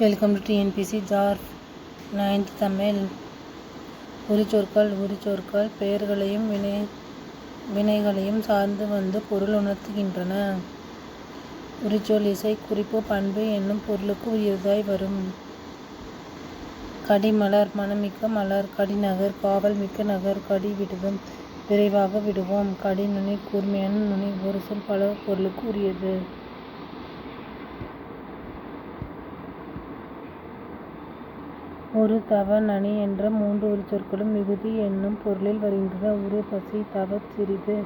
Welcome to TNPSC ஜார் 9th Tamil. உரிச்சொற்கள் பெயர்களையும் வினைகளையும் சார்ந்து வந்து பொருள் உணர்த்துகின்றன. உரிச்சொல் இசை, குறிப்பு, பண்பு என்னும் பொருளுக்கு உரியதாய் வரும். கடிமலர் மணமிக்க மலர். கடிநகர் காவல் மிக்க நகர். கடி விடுதம் விரைவாக விடுவோம். கடிநுனி கூர்மையான நுனி. ஒரு சொல் பல பொருளுக்கு உரியது. ஒரு தவ நனி என்ற 3 உரிச்சொற்களும் மிகுதி என்னும் பொருளில் வருகின்றன. உரு பசி, தவ சிறிது,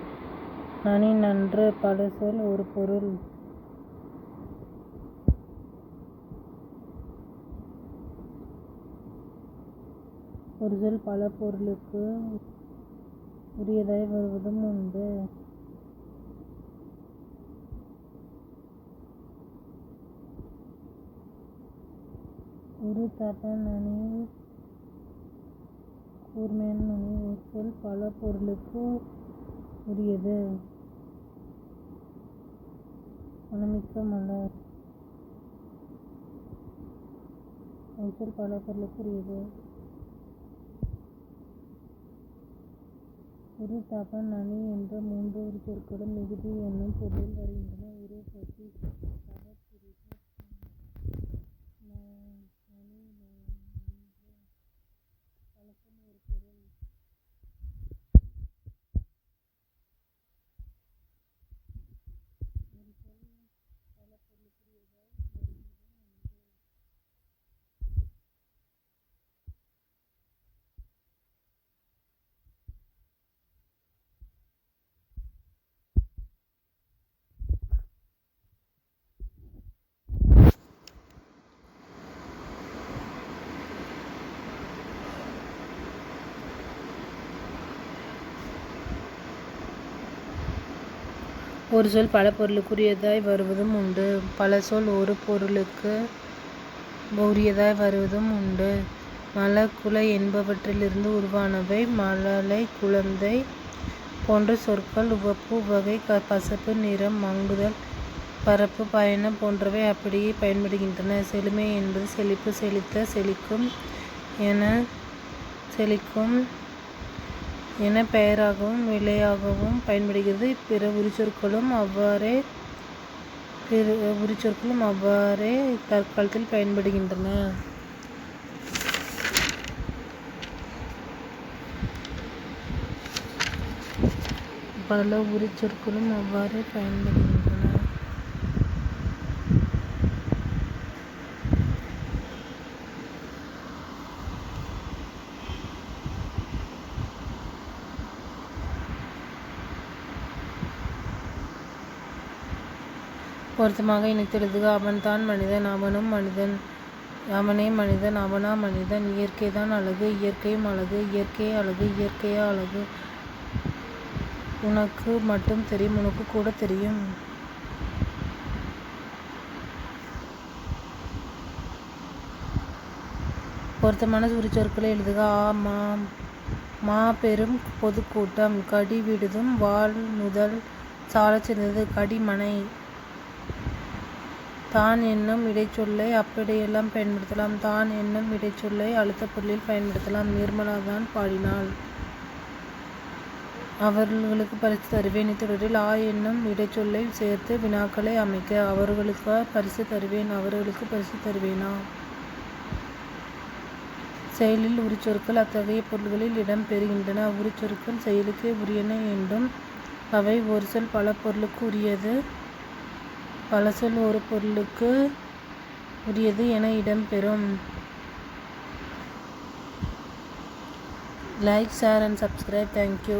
நனி நன்று. பல சொல் ஒரு பொருள். ஒரு சொல் பல பொருளுக்கு உரியதாய் வருவதும் உண்டு. ஒரு தவ நனி கூர்மையான நனி. ஒரு சொல் பல பொருளுக்கு உரியது. மணமிக்க மலர். ஒரு சொல் பல பொருளுக்கு உரியது. ஒரு தவ நனி என்ற 3 உரிச்சொற்களும் மிகுதி என்னும் பொருளில் வருகின்றன. உரு பசி, தவ சிறிது, நனி நன்று. பல சொல் ஒரு பொருள். ஒரு சொல் பல பொருளுக்கு உரியதாய் வருவதும் உண்டு. ஒரு சொல் பல பொருளுக்கு உரியதாய் வருவதும் உண்டு. பல சொல் ஒரு பொருளுக்கு உரியதாய் வருவதும் உண்டு. மல, குல என்பவற்றிலிருந்து உருவானவை. மழலை, குழந்தை போன்ற சொற்கள் உவப்பு, உவகை, பசப்பு, நிறம், மங்குதல், பரப்பு, பயணம் போன்றவை அப்படியே பயன்படுகின்றன. செழுமை என்பது செழிப்பு, செழித்த, செழிக்கும் என பெயராகவும் விலையாகவும் பயன்படுகிறது. பிற உரிச்சொற்களும் அவ்வாறே தற்காலத்தில் பயன்படுகின்றன. பல உரிச்சொற்களும் அவ்வாறே பயன்படுகின்றன. பொருத்தமாக இணைத்தெழுதுக. அவன்தான் மனிதன், அவனும் மனிதன், அவனே மனிதன், அவனா மனிதன். இயற்கைதான் அழகு, இயற்கையும் அழகு. இயற்கையே அழகு, இயற்கையா அழகு. உனக்கு மட்டும் தெரியும், உனக்கு கூட தெரியும். பொருத்தமான உரிச்சொற்களை எழுதுக. மா பெரும் பொதுக்கூட்டம். கடி விடுதும் வாள் நுதல் சாலச் சிறந்தது. கடிமனை. தான் என்னும் இடைச்சொல்லை அப்படியெல்லாம் பயன்படுத்தலாம். தான் என்னும் இடைச்சொல்லை அழுத்த பொருளில் பயன்படுத்தலாம். நிர்மலாதான் பாடினாள். அவர்களுக்கு பரிசு தருவேன். இத்தொடரில் என்னும் இடைச்சொல்லை சேர்த்து வினாக்களை அமைக்க. அவர்களுக்கு பரிசு தருவேன், அவர்களுக்கு பரிசு தருவேனா? செயலில் உரிச்சொற்கள் அத்தகைய பொருள்களில் இடம் பெறுகின்றன. உரிச்சொற்கள் செயலுக்கே உரியன என்றும் அவை ஒரு சொல் பல பொருளுக்கு உரியது, பல சொல் ஒரு பொருளுக்கு உரியது என இடம்பெறும். Like, share and subscribe. Thank you.